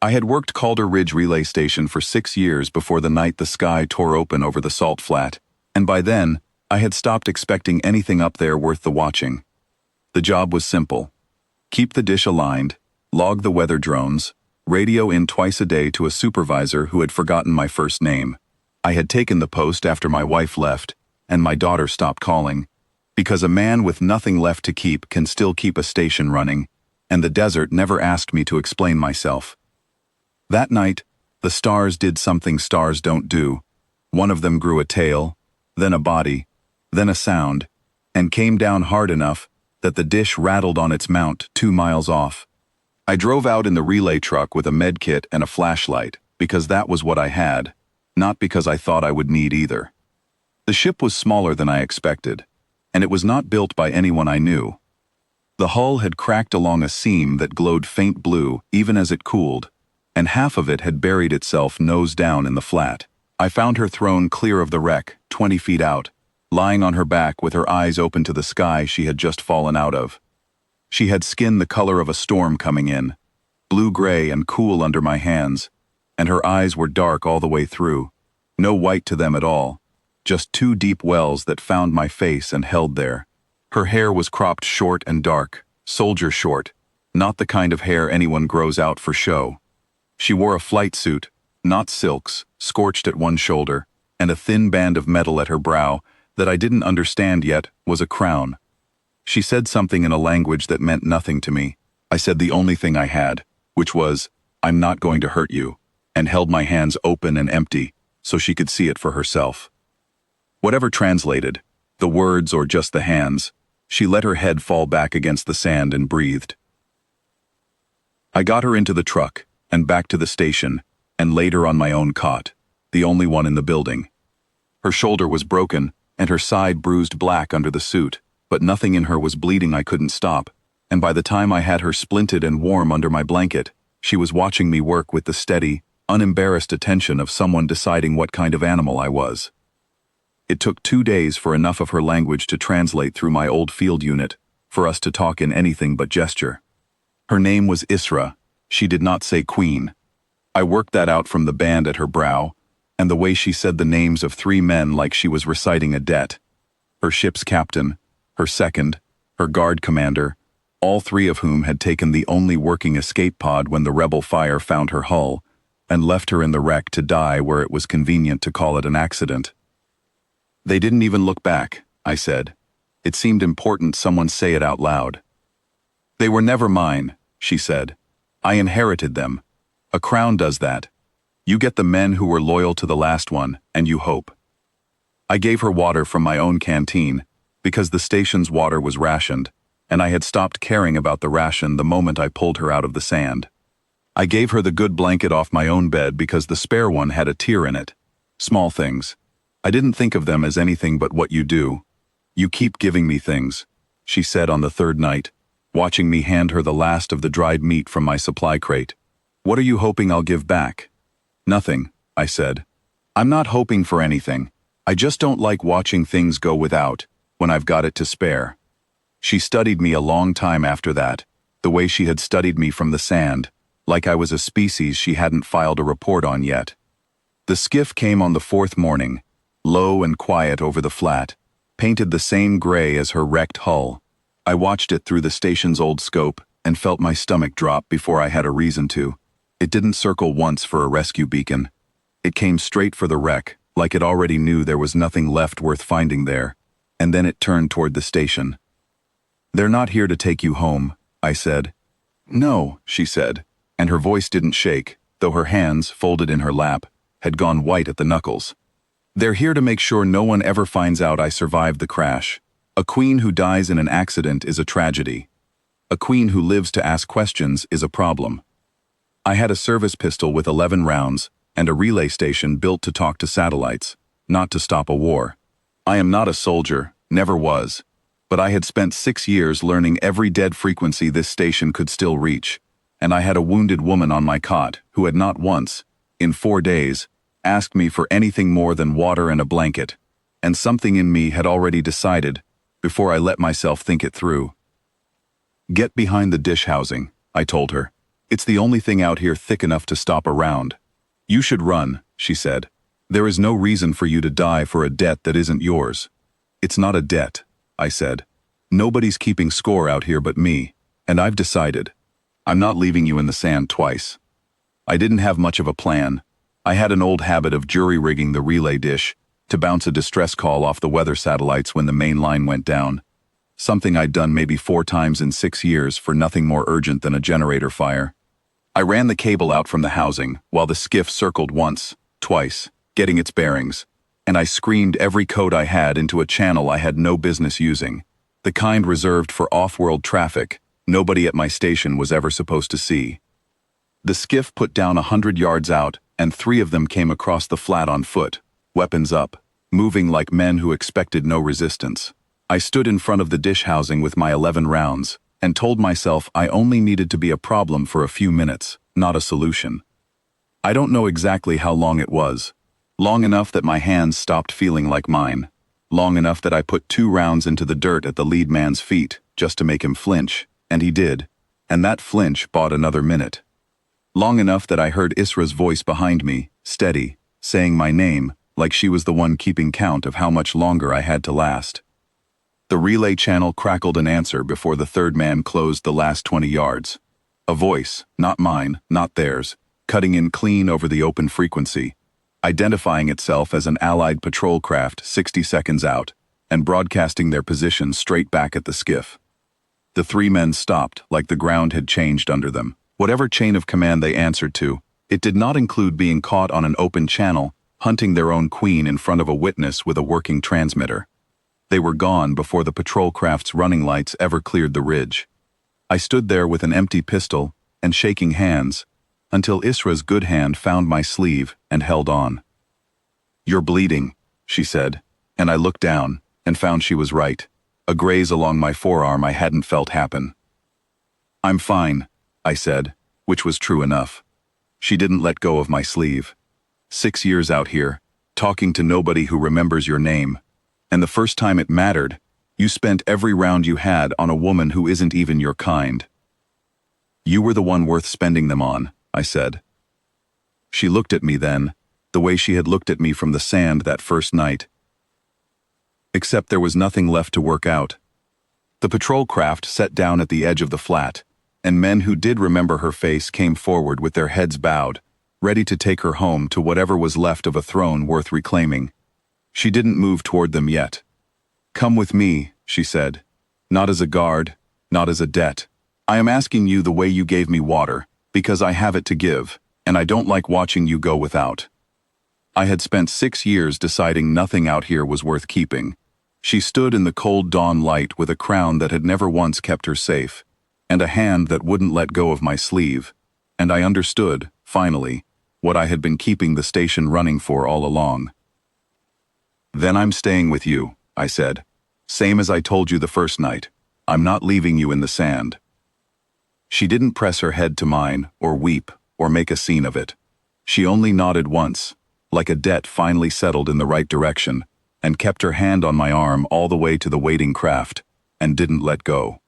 I had worked Calder Ridge Relay Station for 6 years before the night the sky tore open over the salt flat, and by then, I had stopped expecting anything up there worth the watching. The job was simple. Keep the dish aligned, log the weather drones, radio in twice a day to a supervisor who had forgotten my first name. I had taken the post after my wife left, and my daughter stopped calling, because a man with nothing left to keep can still keep a station running, and the desert never asked me to explain myself. That night, the stars did something stars don't do. One of them grew a tail, then a body, then a sound, and came down hard enough that the dish rattled on its mount 2 miles off. I drove out in the relay truck with a med kit and a flashlight, because that was what I had, not because I thought I would need either. The ship was smaller than I expected, and it was not built by anyone I knew. The hull had cracked along a seam that glowed faint blue even as it cooled, and half of it had buried itself nose down in the flat. I found her thrown clear of the wreck, 20 feet out, lying on her back with her eyes open to the sky she had just fallen out of. She had skin the color of a storm coming in, blue-gray and cool under my hands, and her eyes were dark all the way through, no white to them at all, just 2 deep wells that found my face and held there. Her hair was cropped short and dark, soldier short, not the kind of hair anyone grows out for show. She wore a flight suit, not silks, scorched at one shoulder, and a thin band of metal at her brow that I didn't understand yet was a crown. She said something in a language that meant nothing to me. I said the only thing I had, which was, "I'm not going to hurt you," and held my hands open and empty so she could see it for herself. Whatever translated, the words or just the hands, she let her head fall back against the sand and breathed. I got her into the truck and back to the station and laid her on my own cot, the only one in the building. Her shoulder was broken and her side bruised black under the suit, but nothing in her was bleeding I couldn't stop, and by the time I had her splinted and warm under my blanket, she was watching me work with the steady, unembarrassed attention of someone deciding what kind of animal I was. It took 2 days for enough of her language to translate through my old field unit, for us to talk in anything but gesture. Her name was Isra. She did not say Queen. I worked that out from the band at her brow, and the way she said the names of 3 men like she was reciting a debt. Her ship's captain, her second, her guard commander, all 3 of whom had taken the only working escape pod when the rebel fire found her hull, and left her in the wreck to die where it was convenient to call it an accident. They didn't even look back, I said. It seemed important someone say it out loud. They were never mine, she said. I inherited them. A crown does that. You get the men who were loyal to the last one, and you hope. I gave her water from my own canteen, because the station's water was rationed, and I had stopped caring about the ration the moment I pulled her out of the sand. I gave her the good blanket off my own bed because the spare one had a tear in it. Small things. I didn't think of them as anything but what you do. You keep giving me things, she said on the 3rd night, watching me hand her the last of the dried meat from my supply crate. What are you hoping I'll give back? Nothing, I said. I'm not hoping for anything. I just don't like watching things go without, when I've got it to spare. She studied me a long time after that, the way she had studied me from the sand, like I was a species she hadn't filed a report on yet. The skiff came on the 4th morning, low and quiet over the flat, painted the same gray as her wrecked hull. I watched it through the station's old scope and felt my stomach drop before I had a reason to. It didn't circle once for a rescue beacon. It came straight for the wreck, like it already knew there was nothing left worth finding there, and then it turned toward the station. They're not here to take you home, I said. No, she said, and her voice didn't shake, though her hands, folded in her lap, had gone white at the knuckles. They're here to make sure no one ever finds out I survived the crash. A queen who dies in an accident is a tragedy. A queen who lives to ask questions is a problem. I had a service pistol with 11 rounds and a relay station built to talk to satellites, not to stop a war. I am not a soldier, never was, but I had spent 6 years learning every dead frequency this station could still reach, and I had a wounded woman on my cot who had not once, in 4 days, asked me for anything more than water and a blanket, and something in me had already decided, before I let myself think it through. Get behind the dish housing, I told her. It's the only thing out here thick enough to stop a round. You should run, she said. There is no reason for you to die for a debt that isn't yours. It's not a debt, I said. Nobody's keeping score out here but me, and I've decided. I'm not leaving you in the sand twice. I didn't have much of a plan. I had an old habit of jury-rigging the relay dish to bounce a distress call off the weather satellites when the main line went down. Something I'd done maybe 4 times in 6 years for nothing more urgent than a generator fire. I ran the cable out from the housing while the skiff circled once, twice, getting its bearings, and I screamed every code I had into a channel I had no business using, the kind reserved for off-world traffic nobody at my station was ever supposed to see. The skiff put down 100 yards out, and 3 of them came across the flat on foot, weapons up, moving like men who expected no resistance. I stood in front of the dish housing with my 11 rounds, and told myself I only needed to be a problem for a few minutes, not a solution. I don't know exactly how long it was. Long enough that my hands stopped feeling like mine. Long enough that I put 2 rounds into the dirt at the lead man's feet, just to make him flinch, and he did, and that flinch bought another minute. Long enough that I heard Isra's voice behind me, steady, saying my name, like she was the one keeping count of how much longer I had to last. The relay channel crackled an answer before the 3rd man closed the last 20 yards. A voice, not mine, not theirs, cutting in clean over the open frequency, identifying itself as an Allied patrol craft 60 seconds out, and broadcasting their position straight back at the skiff. The 3 men stopped, like the ground had changed under them. Whatever chain of command they answered to, it did not include being caught on an open channel, hunting their own queen in front of a witness with a working transmitter. They were gone before the patrol craft's running lights ever cleared the ridge. I stood there with an empty pistol and shaking hands until Isra's good hand found my sleeve and held on. "You're bleeding," she said, and I looked down and found she was right. A graze along my forearm I hadn't felt happen. "I'm fine," I said, which was true enough. She didn't let go of my sleeve. 6 years out here, talking to nobody who remembers your name. And the first time it mattered, you spent every round you had on a woman who isn't even your kind. "You were the one worth spending them on," I said. She looked at me then, the way she had looked at me from the sand that first night. Except there was nothing left to work out. The patrol craft set down at the edge of the flat, and men who did remember her face came forward with their heads bowed, ready to take her home to whatever was left of a throne worth reclaiming. She didn't move toward them yet. "Come with me," she said. "Not as a guard, not as a debt. I am asking you the way you gave me water, because I have it to give, and I don't like watching you go without." I had spent 6 years deciding nothing out here was worth keeping. She stood in the cold dawn light with a crown that had never once kept her safe, and a hand that wouldn't let go of my sleeve, and I understood, finally, what I had been keeping the station running for all along. "Then I'm staying with you," I said. "Same as I told you the first night. I'm not leaving you in the sand." She didn't press her head to mine, or weep, or make a scene of it. She only nodded once, like a debt finally settled in the right direction, and kept her hand on my arm all the way to the waiting craft, and didn't let go.